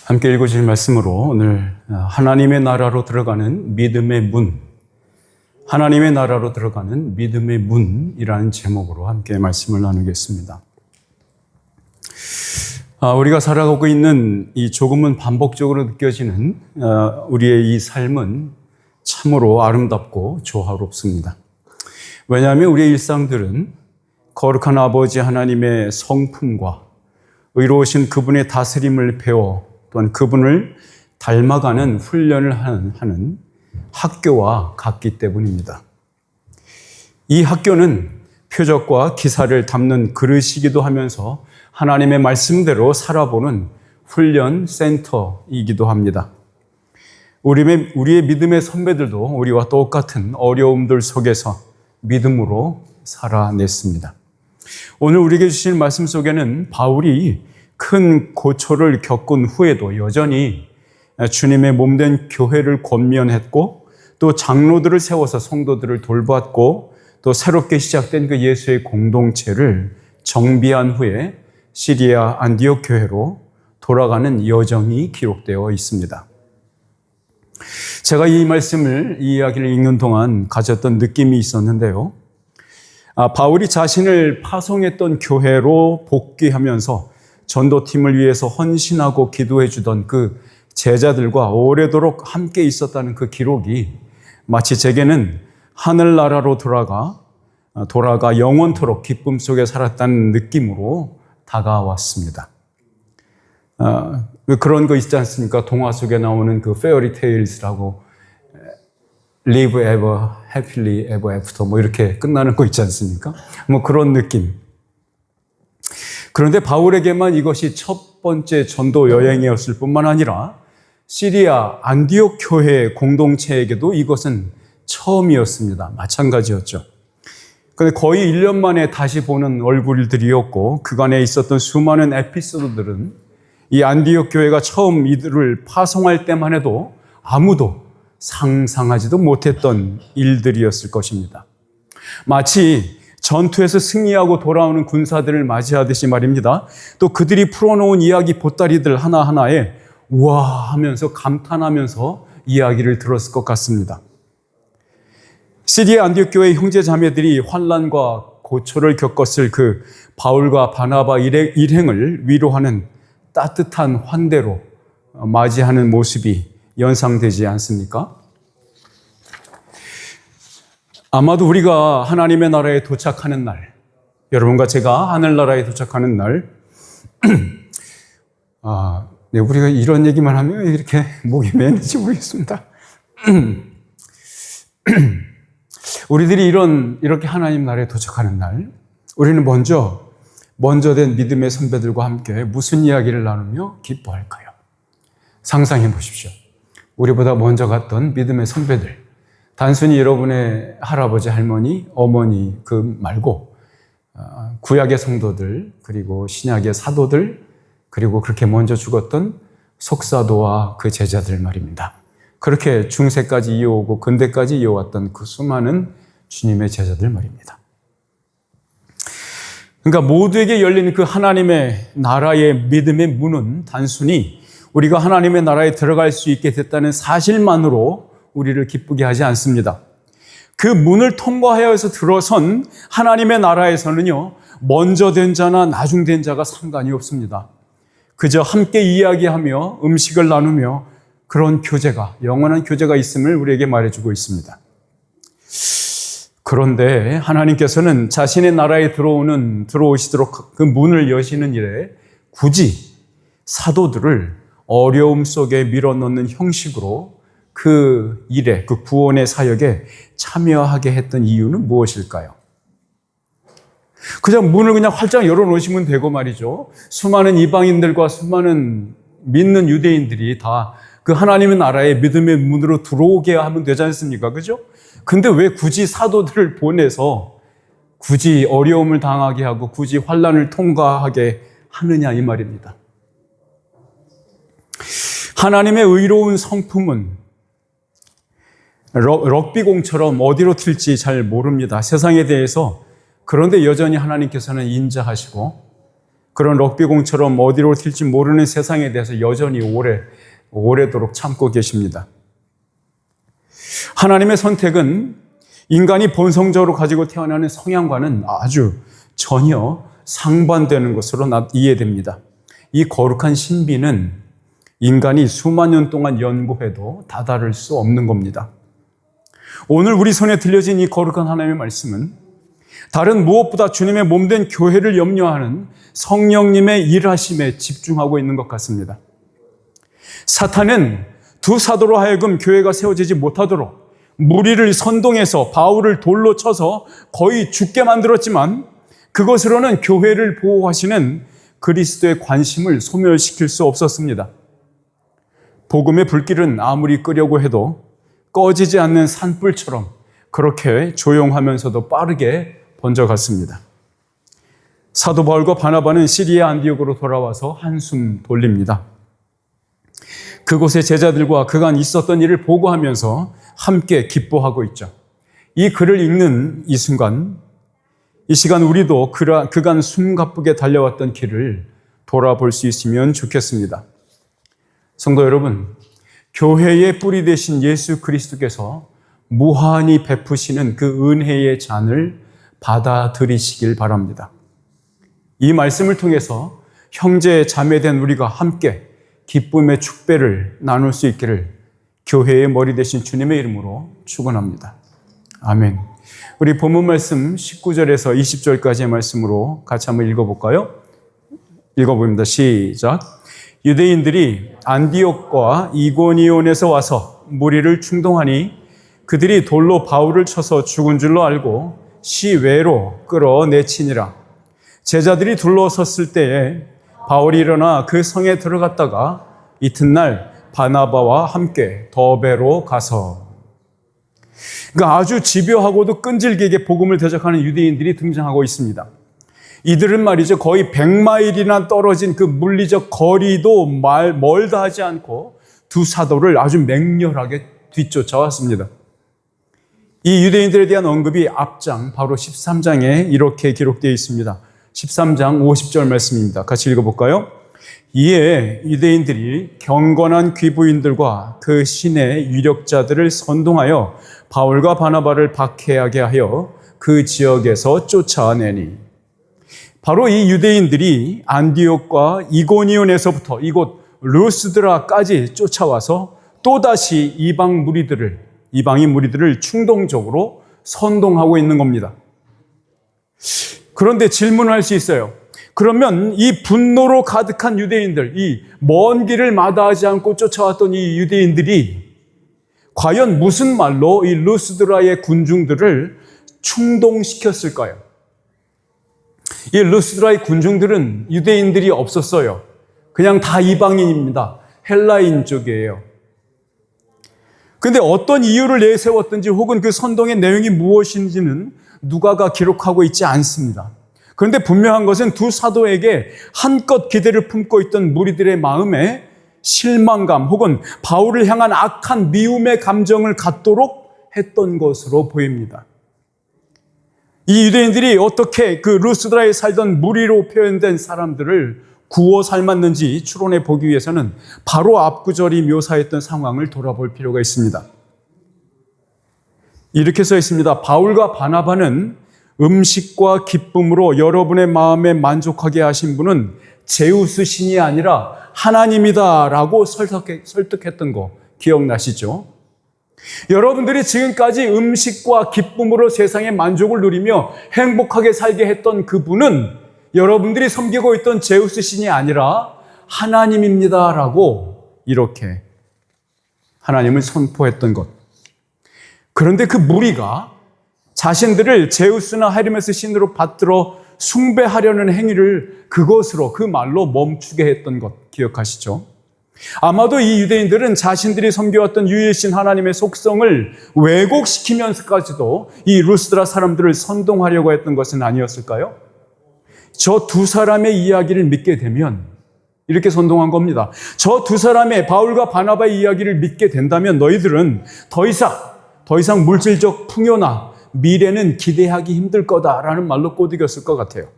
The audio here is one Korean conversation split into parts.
함께 읽으실 말씀으로 오늘 하나님의 나라로 들어가는 믿음의 문, 하나님의 나라로 들어가는 믿음의 문이라는 제목으로 함께 말씀을 나누겠습니다. 우리가 살아가고 있는 이 조금은 반복적으로 느껴지는 우리의 이 삶은 참으로 아름답고 조화롭습니다. 왜냐하면 우리의 일상들은 거룩한 아버지 하나님의 성품과 의로우신 그분의 다스림을 배워 또한 그분을 닮아가는 훈련을 하는 학교와 같기 때문입니다. 이 학교는 표적과 기사를 담는 그릇이기도 하면서 하나님의 말씀대로 살아보는 훈련 센터이기도 합니다. 우리의 믿음의 선배들도 우리와 똑같은 어려움들 속에서 믿음으로 살아냈습니다. 오늘 우리에게 주신 말씀 속에는 바울이 큰 고초를 겪은 후에도 여전히 주님의 몸된 교회를 권면했고 또 장로들을 세워서 성도들을 돌봤고 또 새롭게 시작된 그 예수의 공동체를 정비한 후에 시리아 안디옥 교회로 돌아가는 여정이 기록되어 있습니다. 제가 이 이야기를 읽는 동안 가졌던 느낌이 있었는데요. 바울이 자신을 파송했던 교회로 복귀하면서 전도팀을 위해서 헌신하고 기도해 주던 그 제자들과 오래도록 함께 있었다는 그 기록이 마치 제게는 하늘나라로 돌아가 영원토록 기쁨 속에 살았다는 느낌으로 다가왔습니다. 그런 거 있지 않습니까? 동화 속에 나오는 그 페어리 테일즈라고 live ever happily ever after 뭐 이렇게 끝나는 거 있지 않습니까? 뭐 그런 느낌. 그런데 바울에게만 이것이 첫 번째 전도 여행이었을 뿐만 아니라 시리아 안디옥 교회 공동체에게도 이것은 처음이었습니다. 마찬가지였죠. 그런데 거의 1년 만에 다시 보는 얼굴들이었고 그간에 있었던 수많은 에피소드들은 이 안디옥 교회가 처음 이들을 파송할 때만 해도 아무도 상상하지도 못했던 일들이었을 것입니다. 마치 전투에서 승리하고 돌아오는 군사들을 맞이하듯이 말입니다. 또 그들이 풀어놓은 이야기 보따리들 하나하나에 우와 하면서 감탄하면서 이야기를 들었을 것 같습니다. 시리아 안디옥 교회의 형제 자매들이 환난과 고초를 겪었을 그 바울과 바나바 일행을 위로하는 따뜻한 환대로 맞이하는 모습이 연상되지 않습니까? 아마도 우리가 하나님의 나라에 도착하는 날, 여러분과 제가 하늘나라에 도착하는 날, 우리가 이런 얘기만 하면 이렇게 목이 메는지 모르겠습니다. 우리들이 이렇게 하나님 나라에 도착하는 날, 우리는 먼저 된 믿음의 선배들과 함께 무슨 이야기를 나누며 기뻐할까요? 상상해 보십시오. 우리보다 먼저 갔던 믿음의 선배들, 단순히 여러분의 할아버지, 할머니, 어머니 그 말고 구약의 성도들, 그리고 신약의 사도들, 그리고 그렇게 먼저 죽었던 속사도와 그 제자들 말입니다. 그렇게 중세까지 이어오고 근대까지 이어왔던 그 수많은 주님의 제자들 말입니다. 그러니까 모두에게 열린 그 하나님의 나라의 믿음의 문은 단순히 우리가 하나님의 나라에 들어갈 수 있게 됐다는 사실만으로 우리를 기쁘게 하지 않습니다. 그 문을 통과하여서 들어선 하나님의 나라에서는요, 먼저 된 자나 나중 된 자가 상관이 없습니다. 그저 함께 이야기하며 음식을 나누며 그런 교제가, 영원한 교제가 있음을 우리에게 말해주고 있습니다. 그런데 하나님께서는 자신의 나라에 들어오시도록 그 문을 여시는 일에 굳이 사도들을 어려움 속에 밀어넣는 형식으로 그 일에, 그 구원의 사역에 참여하게 했던 이유는 무엇일까요? 그냥 문을 그냥 활짝 열어놓으시면 되고 말이죠. 수많은 이방인들과 수많은 믿는 유대인들이 다 그 하나님의 나라의 믿음의 문으로 들어오게 하면 되지 않습니까? 그죠? 근데 왜 굳이 사도들을 보내서 굳이 어려움을 당하게 하고 굳이 환난을 통과하게 하느냐 이 말입니다. 하나님의 의로운 성품은 럭비공처럼 어디로 튈지 잘 모릅니다. 세상에 대해서. 그런데 여전히 하나님께서는 인자하시고 그런 럭비공처럼 어디로 튈지 모르는 세상에 대해서 여전히 오래도록 참고 계십니다. 하나님의 선택은 인간이 본성적으로 가지고 태어나는 성향과는 아주 전혀 상반되는 것으로 이해됩니다. 이 거룩한 신비는 인간이 수만 년 동안 연구해도 다다를 수 없는 겁니다. 오늘 우리 손에 들려진 이 거룩한 하나님의 말씀은 다른 무엇보다 주님의 몸된 교회를 염려하는 성령님의 일하심에 집중하고 있는 것 같습니다. 사탄은 두 사도로 하여금 교회가 세워지지 못하도록 무리를 선동해서 바울을 돌로 쳐서 거의 죽게 만들었지만 그것으로는 교회를 보호하시는 그리스도의 관심을 소멸시킬 수 없었습니다. 복음의 불길은 아무리 끄려고 해도 꺼지지 않는 산불처럼 그렇게 조용하면서도 빠르게 번져갔습니다. 사도 바울과 바나바는 시리아 안디옥으로 돌아와서 한숨 돌립니다. 그곳의 제자들과 그간 있었던 일을 보고하면서 함께 기뻐하고 있죠. 이 글을 읽는 이 시간 우리도 그간 숨가쁘게 달려왔던 길을 돌아볼 수 있으면 좋겠습니다. 성도 여러분, 교회의 뿌리 되신 예수 그리스도께서 무한히 베푸시는 그 은혜의 잔을 받아들이시길 바랍니다. 이 말씀을 통해서 형제 자매된 우리가 함께 기쁨의 축배를 나눌 수 있기를 교회의 머리 되신 주님의 이름으로 축원합니다. 아멘. 우리 본문 말씀 19절에서 20절까지의 말씀으로 같이 한번 읽어볼까요? 읽어봅니다. 시작. 유대인들이 안디옥과 이고니온에서 와서 무리를 충동하니 그들이 돌로 바울을 쳐서 죽은 줄로 알고 시외로 끌어내치니라. 제자들이 둘러섰을 때에 바울이 일어나 그 성에 들어갔다가 이튿날 바나바와 함께 더베로 가서, 그러니까 아주 집요하고도 끈질기게 복음을 대적하는 유대인들이 등장하고 있습니다. 이들은 말이죠, 거의 100마일이나 떨어진 그 물리적 거리도 멀다 하지 않고 두 사도를 아주 맹렬하게 뒤쫓아왔습니다. 이 유대인들에 대한 언급이 앞장 바로 13장에 이렇게 기록되어 있습니다. 13장 50절 말씀입니다. 같이 읽어볼까요? 이에 유대인들이 경건한 귀부인들과 그 신의 유력자들을 선동하여 바울과 바나바를 박해하게 하여 그 지역에서 쫓아내니, 바로 이 유대인들이 안디옥과 이고니온에서부터 이곳 루스드라까지 쫓아와서 또다시 이방인 무리들을 충동적으로 선동하고 있는 겁니다. 그런데 질문을 할 수 있어요. 그러면 이 분노로 가득한 유대인들, 이 먼 길을 마다하지 않고 쫓아왔던 이 유대인들이 과연 무슨 말로 이 루스드라의 군중들을 충동시켰을까요? 이 루스드라의 군중들은 유대인들이 없었어요. 그냥 다 이방인입니다. 헬라인 쪽이에요. 그런데 어떤 이유를 내세웠든지 혹은 그 선동의 내용이 무엇인지는 누가가 기록하고 있지 않습니다. 그런데 분명한 것은 두 사도에게 한껏 기대를 품고 있던 무리들의 마음에 실망감 혹은 바울을 향한 악한 미움의 감정을 갖도록 했던 것으로 보입니다. 이 유대인들이 어떻게 그 루스드라에 살던 무리로 표현된 사람들을 구워 삶았는지 추론해 보기 위해서는 바로 앞구절이 묘사했던 상황을 돌아볼 필요가 있습니다. 이렇게 써 있습니다. 바울과 바나바는 음식과 기쁨으로 여러분의 마음에 만족하게 하신 분은 제우스 신이 아니라 하나님이다 라고 설득했던 거 기억나시죠? 여러분들이 지금까지 음식과 기쁨으로 세상의 만족을 누리며 행복하게 살게 했던 그분은 여러분들이 섬기고 있던 제우스 신이 아니라 하나님입니다 라고 이렇게 하나님을 선포했던 것. 그런데 그 무리가 자신들을 제우스나 헤르메스 신으로 받들어 숭배하려는 행위를 그것으로 그 말로 멈추게 했던 것 기억하시죠? 아마도 이 유대인들은 자신들이 섬겨왔던 유일신 하나님의 속성을 왜곡시키면서까지도 이 루스드라 사람들을 선동하려고 했던 것은 아니었을까요? 저 두 사람의 이야기를 믿게 되면 이렇게 선동한 겁니다. 저 두 사람의 바울과 바나바의 이야기를 믿게 된다면 너희들은 더 이상 물질적 풍요나 미래는 기대하기 힘들 거다라는 말로 꼬드겼을 것 같아요.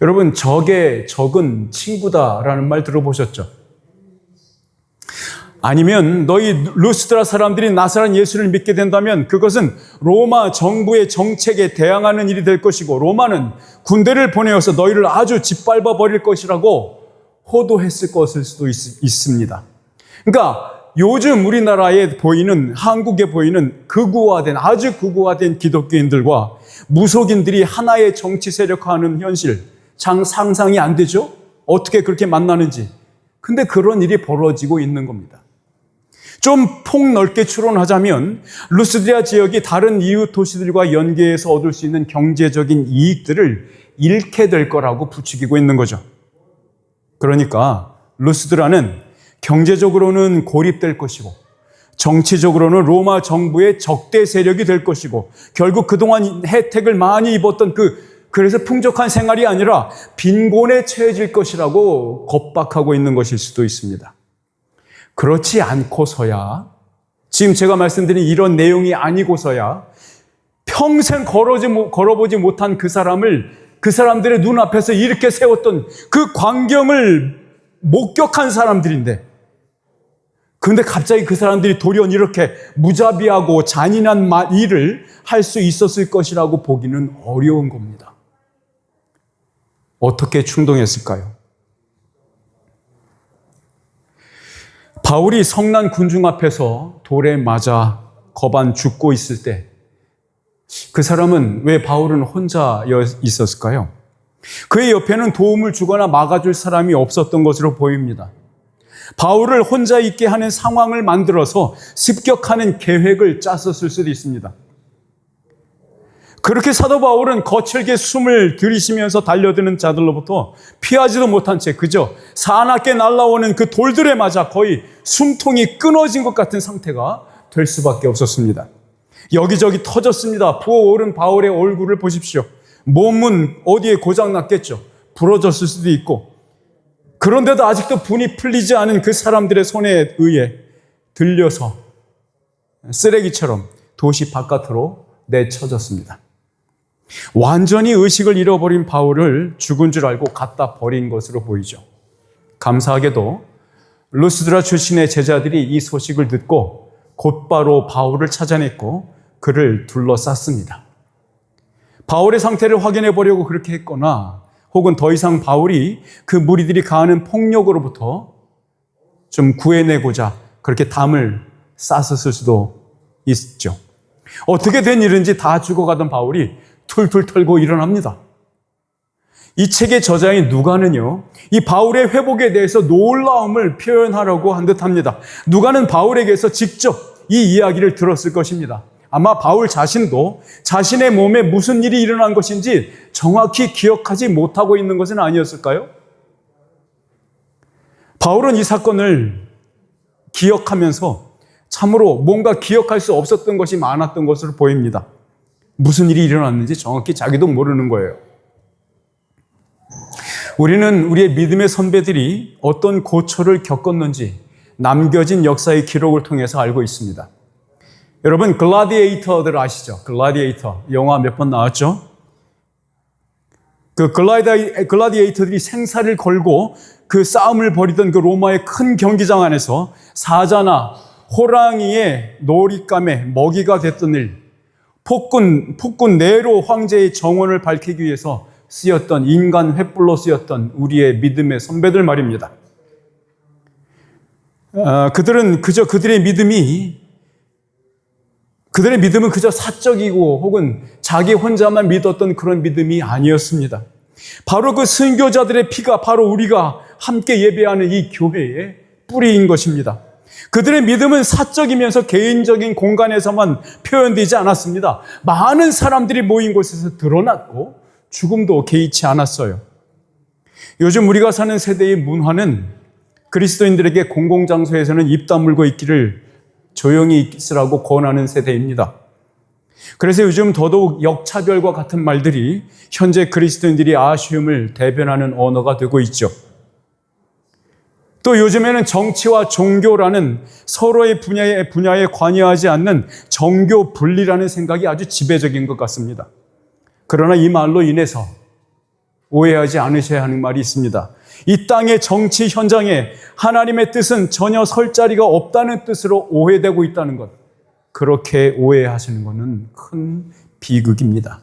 여러분, 적의 적은 친구다라는 말 들어보셨죠? 아니면 너희 루스드라 사람들이 나사렛 예수를 믿게 된다면 그것은 로마 정부의 정책에 대항하는 일이 될 것이고 로마는 군대를 보내어서 너희를 아주 짓밟아 버릴 것이라고 호도했을 것일 수도 있습니다. 그러니까 요즘 우리나라에 보이는, 한국에 보이는 아주 극우화된 기독교인들과 무속인들이 하나의 정치 세력화하는 현실, 상상이 안 되죠? 어떻게 그렇게 만나는지. 근데 그런 일이 벌어지고 있는 겁니다. 좀 폭넓게 추론하자면 루스드라 지역이 다른 이웃 도시들과 연계해서 얻을 수 있는 경제적인 이익들을 잃게 될 거라고 부추기고 있는 거죠. 그러니까 루스드라는 경제적으로는 고립될 것이고 정치적으로는 로마 정부의 적대 세력이 될 것이고 결국 그동안 혜택을 많이 입었던 그래서 풍족한 생활이 아니라 빈곤에 처해질 것이라고 겁박하고 있는 것일 수도 있습니다. 그렇지 않고서야, 지금 제가 말씀드린 이런 내용이 아니고서야 평생 걸어보지 못한 그 사람들의 눈앞에서 이렇게 세웠던 그 광경을 목격한 사람들인데, 그런데 갑자기 그 사람들이 돌연 이렇게 무자비하고 잔인한 일을 할 수 있었을 것이라고 보기는 어려운 겁니다. 어떻게 충동했을까요? 바울이 성난 군중 앞에서 돌에 맞아 거반 죽고 있을 때 그 사람은 왜 바울은 혼자 있었을까요? 그의 옆에는 도움을 주거나 막아줄 사람이 없었던 것으로 보입니다. 바울을 혼자 있게 하는 상황을 만들어서 습격하는 계획을 짰었을 수도 있습니다. 그렇게 사도 바울은 거칠게 숨을 들이쉬면서 달려드는 자들로부터 피하지도 못한 채 그저 사납게 날아오는 그 돌들에 맞아 거의 숨통이 끊어진 것 같은 상태가 될 수밖에 없었습니다. 여기저기 터졌습니다. 부어오른 바울의 얼굴을 보십시오. 몸은 어디에 고장났겠죠. 부러졌을 수도 있고. 그런데도 아직도 분이 풀리지 않은 그 사람들의 손에 의해 들려서 쓰레기처럼 도시 바깥으로 내쳐졌습니다. 완전히 의식을 잃어버린 바울을 죽은 줄 알고 갖다 버린 것으로 보이죠. 감사하게도 루스드라 출신의 제자들이 이 소식을 듣고 곧바로 바울을 찾아냈고 그를 둘러쌌습니다. 바울의 상태를 확인해 보려고 그렇게 했거나 혹은 더 이상 바울이 그 무리들이 가하는 폭력으로부터 좀 구해내고자 그렇게 담을 쌌었을 수도 있죠. 어떻게 된 일인지 다 죽어가던 바울이 툴툴 털고 일어납니다. 이 책의 저자인 누가는요, 이 바울의 회복에 대해서 놀라움을 표현하려고 한 듯합니다. 누가는 바울에게서 직접 이 이야기를 들었을 것입니다. 아마 바울 자신도 자신의 몸에 무슨 일이 일어난 것인지 정확히 기억하지 못하고 있는 것은 아니었을까요? 바울은 이 사건을 기억하면서 참으로 뭔가 기억할 수 없었던 것이 많았던 것으로 보입니다. 무슨 일이 일어났는지 정확히 자기도 모르는 거예요. 우리는 우리의 믿음의 선배들이 어떤 고초를 겪었는지 남겨진 역사의 기록을 통해서 알고 있습니다. 여러분, 글라디에이터들 아시죠? 글라디에이터. 영화 몇 번 나왔죠? 그 글라디에이터들이 생사를 걸고 그 싸움을 벌이던 그 로마의 큰 경기장 안에서 사자나 호랑이의 놀잇감에 먹이가 됐던 일, 폭군 네로 황제의 정원을 밝히기 위해서 쓰였던 인간 횃불로 쓰였던 우리의 믿음의 선배들 말입니다. 그들은 그저 그들의 믿음은 그저 사적이고 혹은 자기 혼자만 믿었던 그런 믿음이 아니었습니다. 바로 그 순교자들의 피가 바로 우리가 함께 예배하는 이 교회의 뿌리인 것입니다. 그들의 믿음은 사적이면서 개인적인 공간에서만 표현되지 않았습니다. 많은 사람들이 모인 곳에서 드러났고 죽음도 개의치 않았어요. 요즘 우리가 사는 세대의 문화는 그리스도인들에게 공공장소에서는 입 다물고 있기를 조용히 있으라고 권하는 세대입니다. 그래서 요즘 더더욱 역차별과 같은 말들이 현재 그리스도인들이 아쉬움을 대변하는 언어가 되고 있죠. 또 요즘에는 정치와 종교라는 서로의 분야에 관여하지 않는 정교 분리라는 생각이 아주 지배적인 것 같습니다. 그러나 이 말로 인해서 오해하지 않으셔야 하는 말이 있습니다. 이 땅의 정치 현장에 하나님의 뜻은 전혀 설 자리가 없다는 뜻으로 오해되고 있다는 것. 그렇게 오해하시는 것은 큰 비극입니다.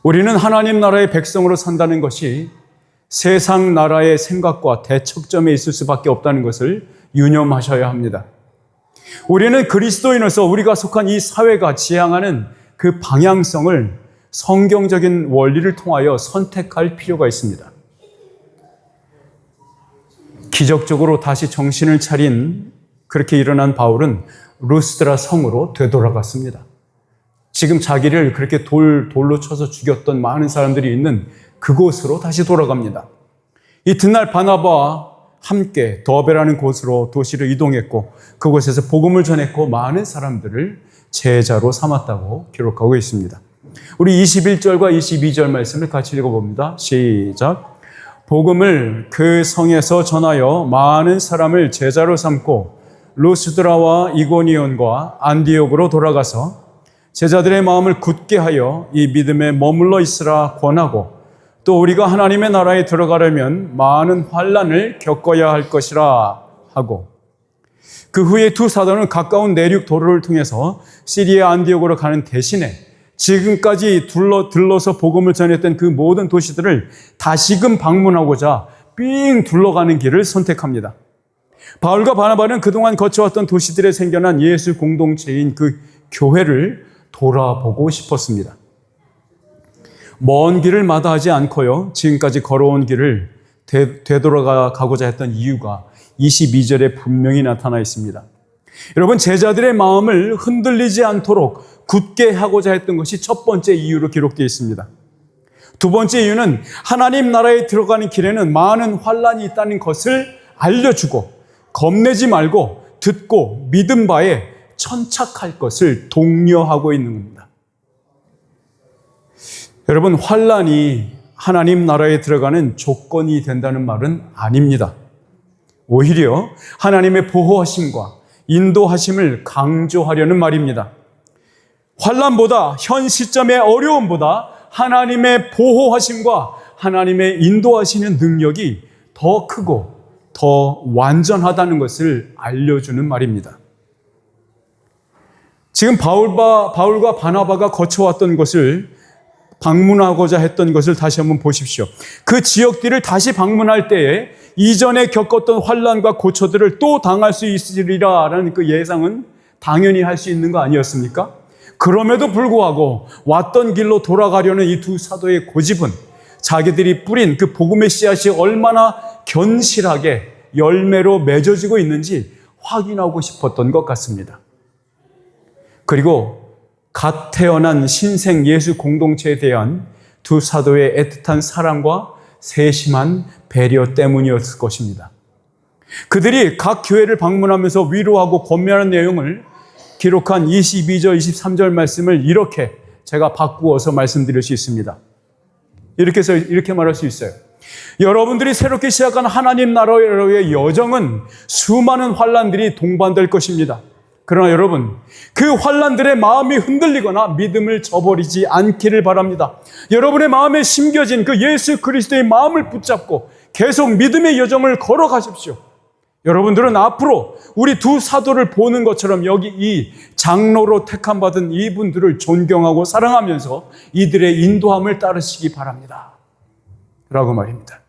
우리는 하나님 나라의 백성으로 산다는 것이 세상 나라의 생각과 대척점에 있을 수밖에 없다는 것을 유념하셔야 합니다. 우리는 그리스도인으로서 우리가 속한 이 사회가 지향하는 그 방향성을 성경적인 원리를 통하여 선택할 필요가 있습니다. 기적적으로 다시 정신을 차린 그렇게 일어난 바울은 루스드라 성으로 되돌아갔습니다. 지금 자기를 그렇게 돌로 쳐서 죽였던 많은 사람들이 있는 그곳으로 다시 돌아갑니다. 이튿날 바나바와 함께 더베라는 곳으로 도시를 이동했고 그곳에서 복음을 전했고 많은 사람들을 제자로 삼았다고 기록하고 있습니다. 우리 21절과 22절 말씀을 같이 읽어봅니다. 시작. 복음을 그 성에서 전하여 많은 사람을 제자로 삼고 루스드라와 이고니온과 안디옥으로 돌아가서 제자들의 마음을 굳게 하여 이 믿음에 머물러 있으라 권하고 또 우리가 하나님의 나라에 들어가려면 많은 환난을 겪어야 할 것이라 하고 그 후에 두 사도는 가까운 내륙 도로를 통해서 시리아 안디옥으로 가는 대신에 지금까지 들러서 복음을 전했던 그 모든 도시들을 다시금 방문하고자 삥 둘러가는 길을 선택합니다. 바울과 바나바는 그동안 거쳐왔던 도시들에 생겨난 예수 공동체인 그 교회를 돌아보고 싶었습니다. 먼 길을 마다하지 않고요. 지금까지 걸어온 길을 되돌아가고자 했던 이유가 22절에 분명히 나타나 있습니다. 여러분, 제자들의 마음을 흔들리지 않도록 굳게 하고자 했던 것이 첫 번째 이유로 기록되어 있습니다. 두 번째 이유는 하나님 나라에 들어가는 길에는 많은 환난이 있다는 것을 알려주고 겁내지 말고 듣고 믿은 바에 천착할 것을 독려하고 있는 겁니다. 여러분, 환난이 하나님 나라에 들어가는 조건이 된다는 말은 아닙니다. 오히려 하나님의 보호하심과 인도하심을 강조하려는 말입니다. 환난보다 현 시점의 어려움보다 하나님의 보호하심과 하나님의 인도하시는 능력이 더 크고 더 완전하다는 것을 알려주는 말입니다. 지금 바울과 바나바가 거쳐왔던 것을 방문하고자 했던 것을 다시 한번 보십시오. 그 지역들을 다시 방문할 때에 이전에 겪었던 환난과 고초들을 또 당할 수 있으리라라는 그 예상은 당연히 할 수 있는 거 아니었습니까? 그럼에도 불구하고 왔던 길로 돌아가려는 이 두 사도의 고집은 자기들이 뿌린 그 복음의 씨앗이 얼마나 견실하게 열매로 맺어지고 있는지 확인하고 싶었던 것 같습니다. 그리고 갓 태어난 신생 예수 공동체에 대한 두 사도의 애틋한 사랑과 세심한 배려 때문이었을 것입니다. 그들이 각 교회를 방문하면서 위로하고 권면하는 내용을 기록한 22절, 23절 말씀을 이렇게 제가 바꾸어서 말씀드릴 수 있습니다. 이렇게 말할 수 있어요. 여러분들이 새롭게 시작한 하나님 나라의 여정은 수많은 환난들이 동반될 것입니다. 그러나 여러분, 그 환난들의 마음이 흔들리거나 믿음을 저버리지 않기를 바랍니다. 여러분의 마음에 심겨진 그 예수 그리스도의 마음을 붙잡고 계속 믿음의 여정을 걸어가십시오. 여러분들은 앞으로 우리 두 사도를 보는 것처럼 여기 이 장로로 택함받은 이분들을 존경하고 사랑하면서 이들의 인도함을 따르시기 바랍니다. 라고 말입니다.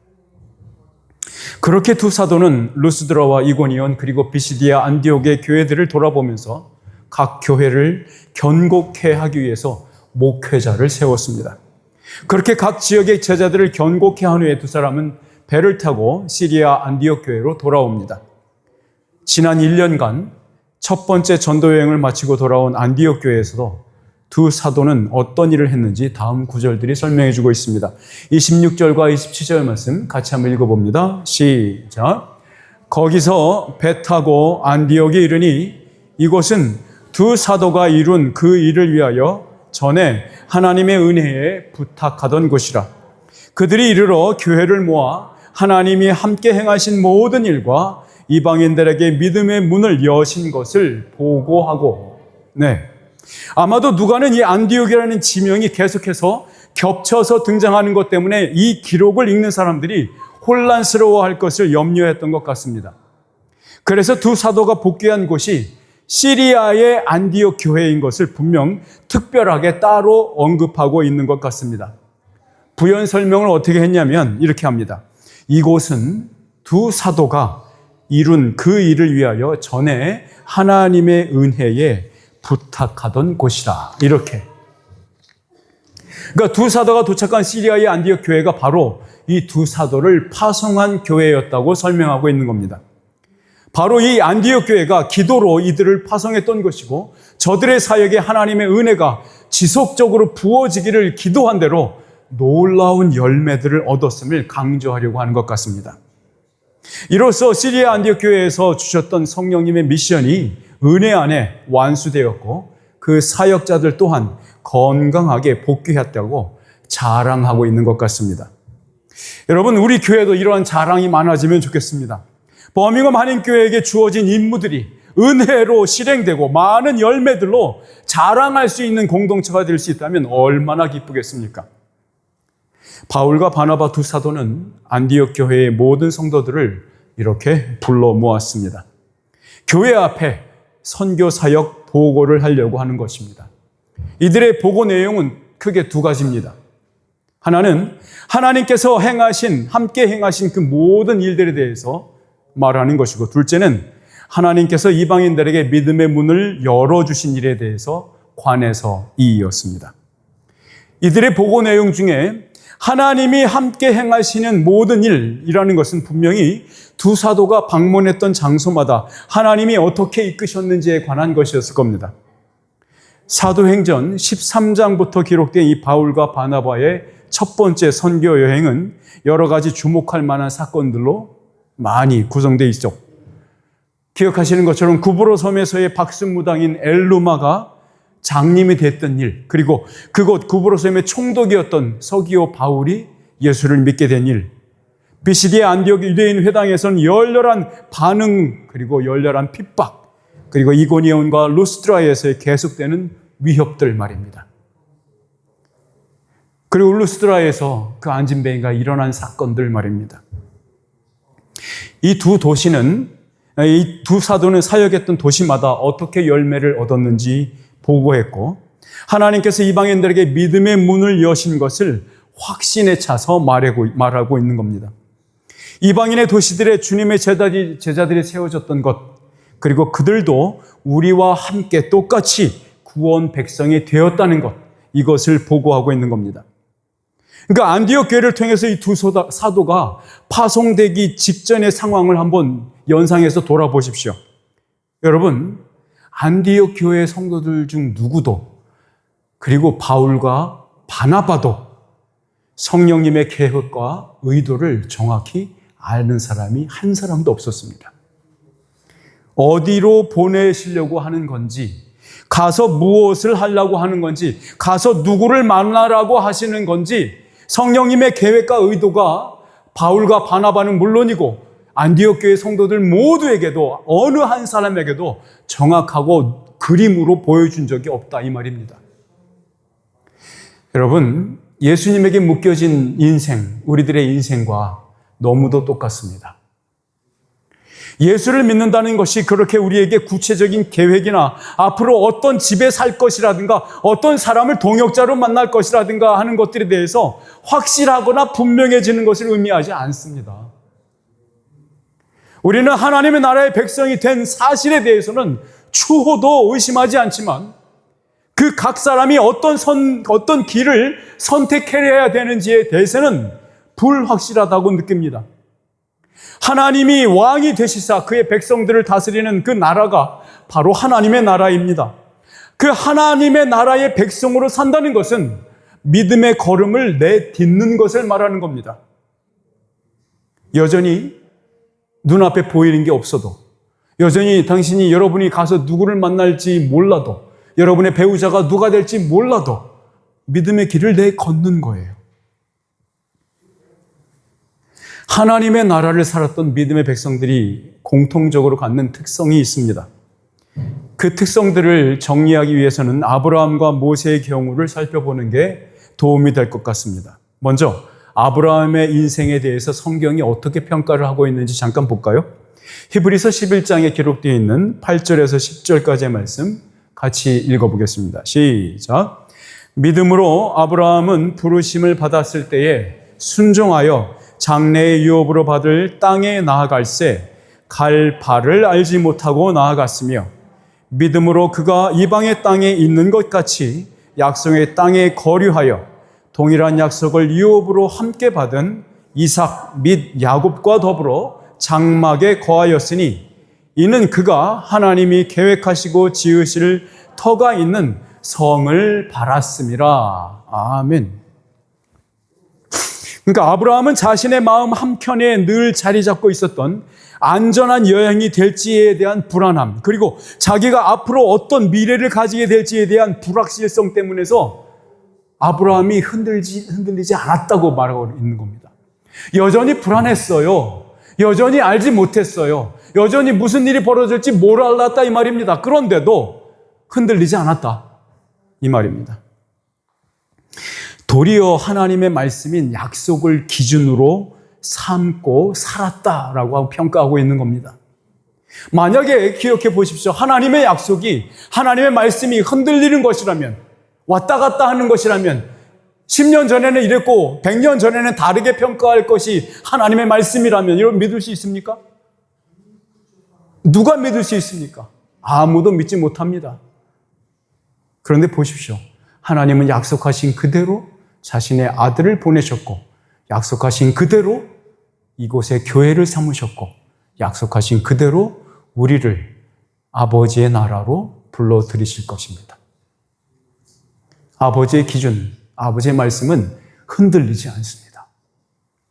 그렇게 두 사도는 루스드라와 이고니온 그리고 비시디아 안디옥의 교회들을 돌아보면서 각 교회를 견고케 하기 위해서 목회자를 세웠습니다. 그렇게 각 지역의 제자들을 견고케 한 후에 두 사람은 배를 타고 시리아 안디옥 교회로 돌아옵니다. 지난 1년간 첫 번째 전도 여행을 마치고 돌아온 안디옥 교회에서도 두 사도는 어떤 일을 했는지 다음 구절들이 설명해 주고 있습니다. 26절과 27절 말씀 같이 한번 읽어봅니다. 시작. 거기서 배 타고 안디옥에 이르니 이곳은 두 사도가 이룬 그 일을 위하여 전에 하나님의 은혜에 부탁하던 곳이라. 그들이 이르러 교회를 모아 하나님이 함께 행하신 모든 일과 이방인들에게 믿음의 문을 여신 것을 보고하고, 아마도 누가는 이 안디옥이라는 지명이 계속해서 겹쳐서 등장하는 것 때문에 이 기록을 읽는 사람들이 혼란스러워할 것을 염려했던 것 같습니다. 그래서 두 사도가 복귀한 곳이 시리아의 안디옥 교회인 것을 분명 특별하게 따로 언급하고 있는 것 같습니다. 부연 설명을 어떻게 했냐면 이렇게 합니다. 이곳은 두 사도가 이룬 그 일을 위하여 전에 하나님의 은혜에 부탁하던 곳이라. 이렇게. 그러니까 두 사도가 도착한 시리아의 안디옥 교회가 바로 이 두 사도를 파송한 교회였다고 설명하고 있는 겁니다. 바로 이 안디옥 교회가 기도로 이들을 파송했던 것이고 저들의 사역에 하나님의 은혜가 지속적으로 부어지기를 기도한 대로 놀라운 열매들을 얻었음을 강조하려고 하는 것 같습니다. 이로써 시리아 안디옥 교회에서 주셨던 성령님의 미션이 은혜 안에 완수되었고 그 사역자들 또한 건강하게 복귀했다고 자랑하고 있는 것 같습니다. 여러분, 우리 교회도 이러한 자랑이 많아지면 좋겠습니다. 버밍엄 한인교회에게 주어진 임무들이 은혜로 실행되고 많은 열매들로 자랑할 수 있는 공동체가 될 수 있다면 얼마나 기쁘겠습니까? 바울과 바나바 두 사도는 안디옥 교회의 모든 성도들을 이렇게 불러 모았습니다. 교회 앞에 선교 사역 보고를 하려고 하는 것입니다. 이들의 보고 내용은 크게 두 가지입니다. 하나는 하나님께서 함께 행하신 그 모든 일들에 대해서 말하는 것이고, 둘째는 하나님께서 이방인들에게 믿음의 문을 열어주신 일에 대해서 관해서 이이었습니다. 이들의 보고 내용 중에 하나님이 함께 행하시는 모든 일이라는 것은 분명히 두 사도가 방문했던 장소마다 하나님이 어떻게 이끄셨는지에 관한 것이었을 겁니다. 사도행전 13장부터 기록된 이 바울과 바나바의 첫 번째 선교 여행은 여러 가지 주목할 만한 사건들로 많이 구성되어 있죠. 기억하시는 것처럼 구브로 섬에서의 박순무당인 엘루마가 장님이 됐던 일, 그리고 그곳 구브로 섬의 총독이었던 서기오 바울이 예수를 믿게 된 일, 비시디의 안디옥 유대인 회당에서는 열렬한 반응, 그리고 열렬한 핍박, 그리고 이고니온과 루스드라에서의 계속되는 위협들 말입니다. 그리고 루스드라에서 그 안진뱅이가 일어난 사건들 말입니다. 이 두 도시는, 이 두 사도는 사역했던 도시마다 어떻게 열매를 얻었는지 보고했고, 하나님께서 이방인들에게 믿음의 문을 여신 것을 확신에 차서 말하고 있는 겁니다. 이방인의 도시들에 주님의 제자들이 세워졌던 것, 그리고 그들도 우리와 함께 똑같이 구원 백성이 되었다는 것, 이것을 보고하고 있는 겁니다. 그러니까 안디옥 교회를 통해서 이 두 사도가 파송되기 직전의 상황을 한번 연상해서 돌아보십시오. 여러분, 안디옥 교회 성도들 중 누구도, 그리고 바울과 바나바도 성령님의 계획과 의도를 정확히 아는 사람이 한 사람도 없었습니다. 어디로 보내시려고 하는 건지, 가서 무엇을 하려고 하는 건지, 가서 누구를 만나라고 하시는 건지, 성령님의 계획과 의도가 바울과 바나바는 물론이고 안디옥 교회 성도들 모두에게도, 어느 한 사람에게도 정확하고 그림으로 보여준 적이 없다, 이 말입니다. 여러분, 예수님에게 묶여진 인생, 우리들의 인생과 너무도 똑같습니다. 예수를 믿는다는 것이 그렇게 우리에게 구체적인 계획이나 앞으로 어떤 집에 살 것이라든가 어떤 사람을 동역자로 만날 것이라든가 하는 것들에 대해서 확실하거나 분명해지는 것을 의미하지 않습니다. 우리는 하나님의 나라의 백성이 된 사실에 대해서는 추호도 의심하지 않지만 그 각 사람이 어떤 길을 선택해야 되는지에 대해서는 불확실하다고 느낍니다. 하나님이 왕이 되시사 그의 백성들을 다스리는 그 나라가 바로 하나님의 나라입니다. 그 하나님의 나라의 백성으로 산다는 것은 믿음의 걸음을 내딛는 것을 말하는 겁니다. 여전히 눈앞에 보이는 게 없어도, 여전히 여러분이 가서 누구를 만날지 몰라도, 여러분의 배우자가 누가 될지 몰라도 믿음의 길을 내걷는 거예요. 하나님의 나라를 살았던 믿음의 백성들이 공통적으로 갖는 특성이 있습니다. 그 특성들을 정리하기 위해서는 아브라함과 모세의 경우를 살펴보는 게 도움이 될 것 같습니다. 먼저 아브라함의 인생에 대해서 성경이 어떻게 평가를 하고 있는지 잠깐 볼까요? 히브리서 11장에 기록되어 있는 8절에서 10절까지의 말씀 같이 읽어보겠습니다. 시작. 믿음으로 아브라함은 부르심을 받았을 때에 순종하여 장래의 유업으로 받을 땅에 나아갈새 갈 바를 알지 못하고 나아갔으며 믿음으로 그가 이방의 땅에 있는 것 같이 약속의 땅에 거류하여 동일한 약속을 유업으로 함께 받은 이삭 및 야곱과 더불어 장막에 거하였으니 이는 그가 하나님이 계획하시고 지으실 터가 있는 성을 바랐음이라. 아멘. 그러니까 아브라함은 자신의 마음 한켠에 늘 자리 잡고 있었던 안전한 여행이 될지에 대한 불안함, 그리고 자기가 앞으로 어떤 미래를 가지게 될지에 대한 불확실성 때문에서 아브라함이 흔들리지 않았다고 말하고 있는 겁니다. 여전히 불안했어요. 여전히 알지 못했어요. 여전히 무슨 일이 벌어질지 몰랐다 이 말입니다. 그런데도 흔들리지 않았다 이 말입니다. 도리어 하나님의 말씀인 약속을 기준으로 삼고 살았다라고 평가하고 있는 겁니다. 만약에 기억해 보십시오. 하나님의 약속이, 하나님의 말씀이 흔들리는 것이라면, 왔다 갔다 하는 것이라면 10년 전에는 이랬고 100년 전에는 다르게 평가할 것이 하나님의 말씀이라면 여러분 믿을 수 있습니까? 누가 믿을 수 있습니까? 아무도 믿지 못합니다. 그런데 보십시오. 하나님은 약속하신 그대로 자신의 아들을 보내셨고 약속하신 그대로 이곳에 교회를 삼으셨고 약속하신 그대로 우리를 아버지의 나라로 불러들이실 것입니다. 아버지의 기준, 아버지의 말씀은 흔들리지 않습니다.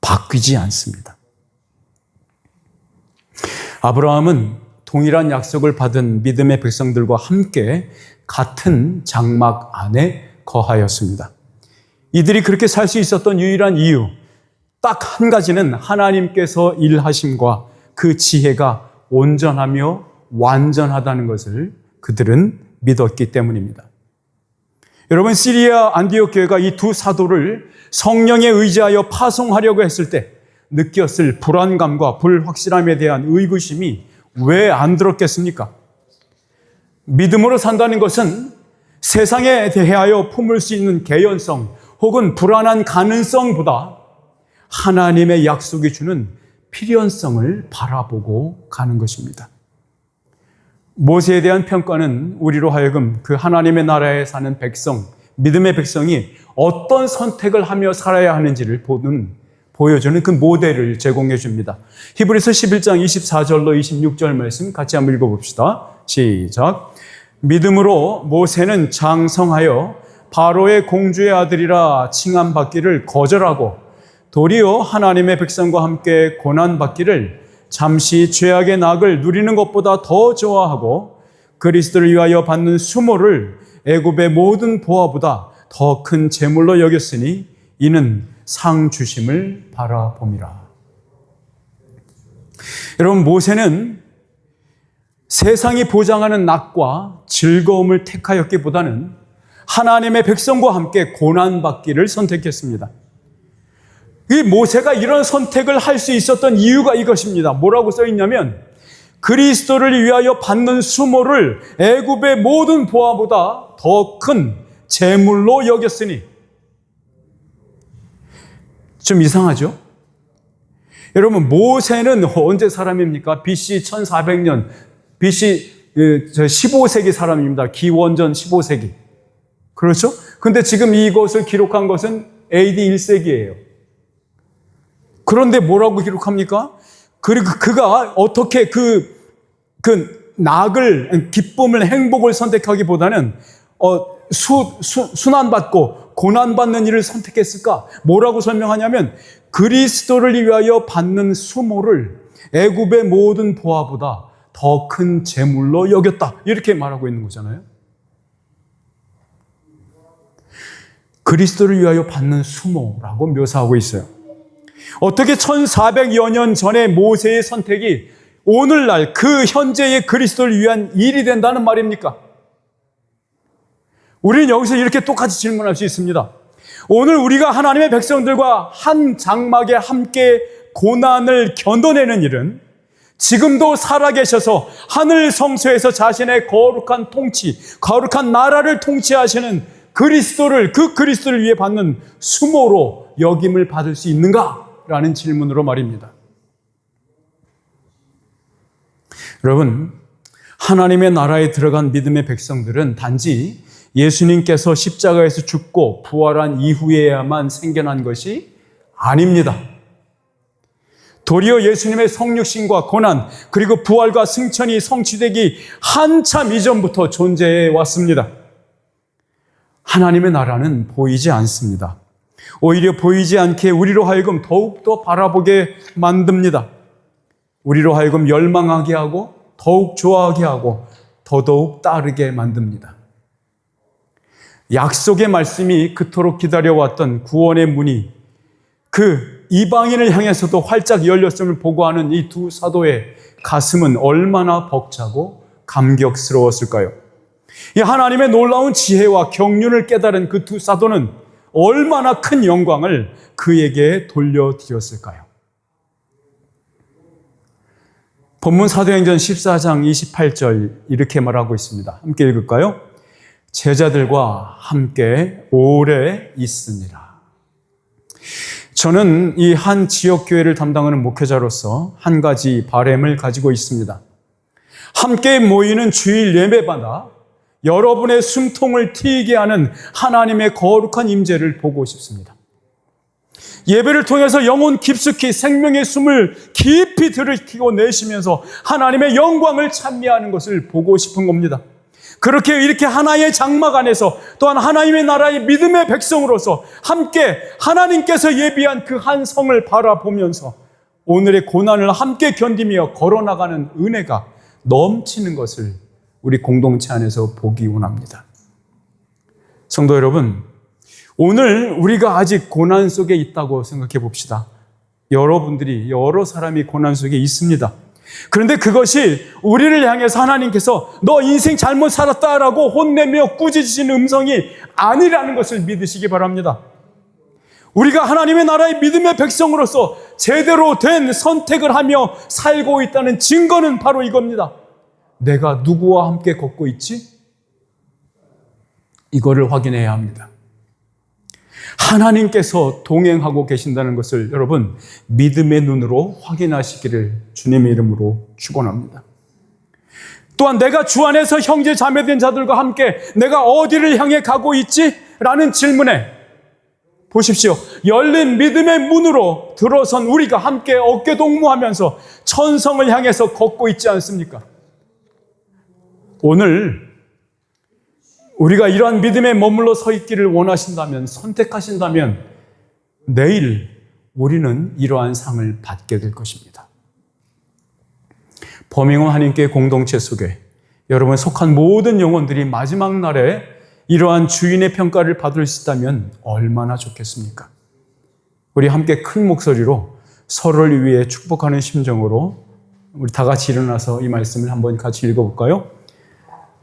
바뀌지 않습니다. 아브라함은 동일한 약속을 받은 믿음의 백성들과 함께 같은 장막 안에 거하였습니다. 이들이 그렇게 살 수 있었던 유일한 이유, 딱 한 가지는 하나님께서 일하심과 그 지혜가 온전하며 완전하다는 것을 그들은 믿었기 때문입니다. 여러분, 시리아 안디옥 교회가 이 두 사도를 성령에 의지하여 파송하려고 했을 때 느꼈을 불안감과 불확실함에 대한 의구심이 왜 안 들었겠습니까? 믿음으로 산다는 것은 세상에 대하여 품을 수 있는 개연성 혹은 불안한 가능성보다 하나님의 약속이 주는 필연성을 바라보고 가는 것입니다. 모세에 대한 평가는 우리로 하여금 그 하나님의 나라에 사는 백성, 믿음의 백성이 어떤 선택을 하며 살아야 하는지를 보여주는 그 모델을 제공해 줍니다. 히브리서 11장 24절로 26절 말씀 같이 한번 읽어봅시다. 시작. 믿음으로 모세는 장성하여 바로의 공주의 아들이라 칭함받기를 거절하고 도리어 하나님의 백성과 함께 고난받기를 잠시 죄악의 낙을 누리는 것보다 더 좋아하고 그리스도를 위하여 받는 수모를 애굽의 모든 보화보다 더 큰 재물로 여겼으니 이는 상 주심을 바라봄이라. 여러분, 모세는 세상이 보장하는 낙과 즐거움을 택하였기보다는 하나님의 백성과 함께 고난받기를 선택했습니다. 이 모세가 이런 선택을 할 수 있었던 이유가 이것입니다. 뭐라고 써 있냐면 그리스도를 위하여 받는 수모를 애굽의 모든 보화보다 더 큰 재물로 여겼으니. 좀 이상하죠? 여러분, 모세는 언제 사람입니까? BC 1400년, BC 15세기 사람입니다. 기원전 15세기. 그렇죠? 근데 지금 이것을 기록한 것은 AD 1세기예요. 그런데 뭐라고 기록합니까? 그리고 그가 어떻게 그 낙을, 기쁨을, 행복을 선택하기보다는 순환받고 고난받는 일을 선택했을까? 뭐라고 설명하냐면 그리스도를 위하여 받는 수모를 애굽의 모든 보화보다 더 큰 재물로 여겼다. 이렇게 말하고 있는 거잖아요. 그리스도를 위하여 받는 수모라고 묘사하고 있어요. 어떻게 1400여 년 전의 모세의 선택이 오늘날 그 현재의 그리스도를 위한 일이 된다는 말입니까? 우리는 여기서 이렇게 똑같이 질문할 수 있습니다. 오늘 우리가 하나님의 백성들과 한 장막에 함께 고난을 견뎌내는 일은 지금도 살아계셔서 하늘 성소에서 자신의 거룩한 통치, 거룩한 나라를 통치하시는 그리스도를, 그 그리스도를 위해 받는 수모로 여김을 받을 수 있는가? 라는 질문으로 말입니다. 여러분, 하나님의 나라에 들어간 믿음의 백성들은 단지 예수님께서 십자가에서 죽고 부활한 이후에야만 생겨난 것이 아닙니다. 도리어 예수님의 성육신과 고난, 그리고 부활과 승천이 성취되기 한참 이전부터 존재해 왔습니다. 하나님의 나라는 보이지 않습니다. 오히려 보이지 않게 우리로 하여금 더욱더 바라보게 만듭니다. 우리로 하여금 열망하게 하고 더욱 좋아하게 하고 더더욱 따르게 만듭니다. 약속의 말씀이 그토록 기다려왔던 구원의 문이 그 이방인을 향해서도 활짝 열렸음을 보고하는 이 두 사도의 가슴은 얼마나 벅차고 감격스러웠을까요? 이 하나님의 놀라운 지혜와 경륜을 깨달은 그 두 사도는 얼마나 큰 영광을 그에게 돌려드렸을까요? 본문 사도행전 14장 28절 이렇게 말하고 있습니다. 함께 읽을까요? 제자들과 함께 오래 있으니라. 저는 이 한 지역교회를 담당하는 목회자로서 한 가지 바람을 가지고 있습니다. 함께 모이는 주일 예배마다 여러분의 숨통을 트이게 하는 하나님의 거룩한 임재를 보고 싶습니다. 예배를 통해서 영혼 깊숙이 생명의 숨을 깊이 들이키고 내쉬면서 하나님의 영광을 찬미하는 것을 보고 싶은 겁니다. 그렇게 이렇게 하나의 장막 안에서 또한 하나님의 나라의 믿음의 백성으로서 함께 하나님께서 예비한 그 한 성을 바라보면서 오늘의 고난을 함께 견디며 걸어나가는 은혜가 넘치는 것을 우리 공동체 안에서 보기 원합니다. 성도 여러분, 오늘 우리가 아직 고난 속에 있다고 생각해 봅시다. 여러분들이, 여러 사람이 고난 속에 있습니다. 그런데 그것이 우리를 향해서 하나님께서 너 인생 잘못 살았다라고 혼내며 꾸짖으시는 음성이 아니라는 것을 믿으시기 바랍니다. 우리가 하나님의 나라의 믿음의 백성으로서 제대로 된 선택을 하며 살고 있다는 증거는 바로 이겁니다. 내가 누구와 함께 걷고 있지? 이거를 확인해야 합니다. 하나님께서 동행하고 계신다는 것을 여러분 믿음의 눈으로 확인하시기를 주님의 이름으로 축원합니다. 또한 내가 주 안에서 형제 자매된 자들과 함께 내가 어디를 향해 가고 있지? 라는 질문에 보십시오. 열린 믿음의 문으로 들어선 우리가 함께 어깨동무하면서 천성을 향해서 걷고 있지 않습니까? 오늘 우리가 이러한 믿음에 머물러 서 있기를 원하신다면, 선택하신다면 내일 우리는 이러한 상을 받게 될 것입니다. 범행원 하나님께 공동체 속에 여러분 속한 모든 영혼들이 마지막 날에 이러한 주인의 평가를 받을 수 있다면 얼마나 좋겠습니까? 우리 함께 큰 목소리로 서로를 위해 축복하는 심정으로 우리 다 같이 일어나서 이 말씀을 한번 같이 읽어볼까요?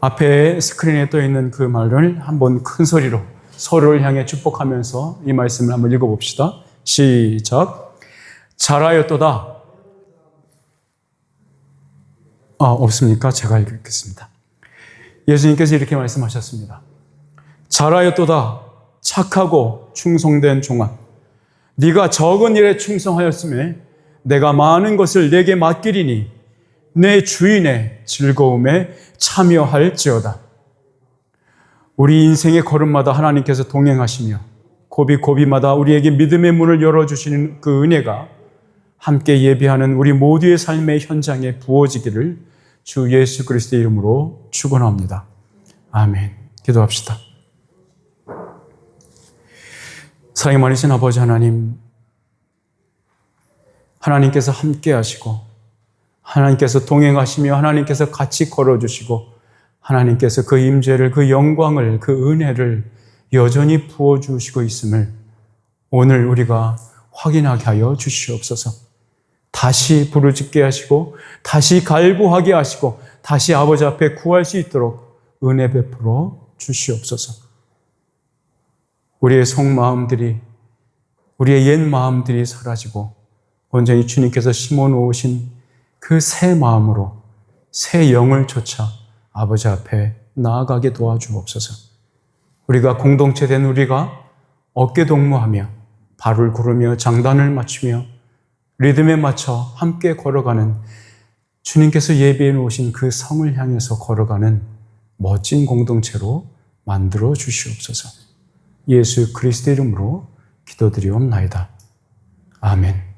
앞에 스크린에 떠 있는 그 말을 한번 큰 소리로 서로를 향해 축복하면서 이 말씀을 한번 읽어봅시다. 시작. 잘하였도다. 없습니까? 제가 읽겠습니다. 예수님께서 이렇게 말씀하셨습니다. 잘하였도다. 착하고 충성된 종아. 네가 적은 일에 충성하였음에 내가 많은 것을 내게 맡기리니 내 주인의 즐거움에 참여할지어다. 우리 인생의 걸음마다 하나님께서 동행하시며 고비고비마다 우리에게 믿음의 문을 열어주시는 그 은혜가 함께 예비하는 우리 모두의 삶의 현장에 부어지기를 주 예수 그리스도의 이름으로 축원합니다. 아멘. 기도합시다. 사랑이 많으신 아버지 하나님, 하나님께서 함께 하시고 하나님께서 동행하시며 하나님께서 같이 걸어주시고 하나님께서 그 임재를, 그 영광을, 그 은혜를 여전히 부어주시고 있음을 오늘 우리가 확인하게 하여 주시옵소서. 다시 부르짖게 하시고 다시 갈구하게 하시고 다시 아버지 앞에 구할 수 있도록 은혜 베풀어 주시옵소서. 우리의 속마음들이, 우리의 옛 마음들이 사라지고 온전히 주님께서 심어놓으신 그 새 마음으로 새 영을 쫓아 아버지 앞에 나아가게 도와주옵소서. 우리가 공동체 된 우리가 어깨 동무하며 발을 구르며 장단을 맞추며 리듬에 맞춰 함께 걸어가는 주님께서 예비해 놓으신 그 성을 향해서 걸어가는 멋진 공동체로 만들어 주시옵소서. 예수 그리스도 이름으로 기도드리옵나이다. 아멘.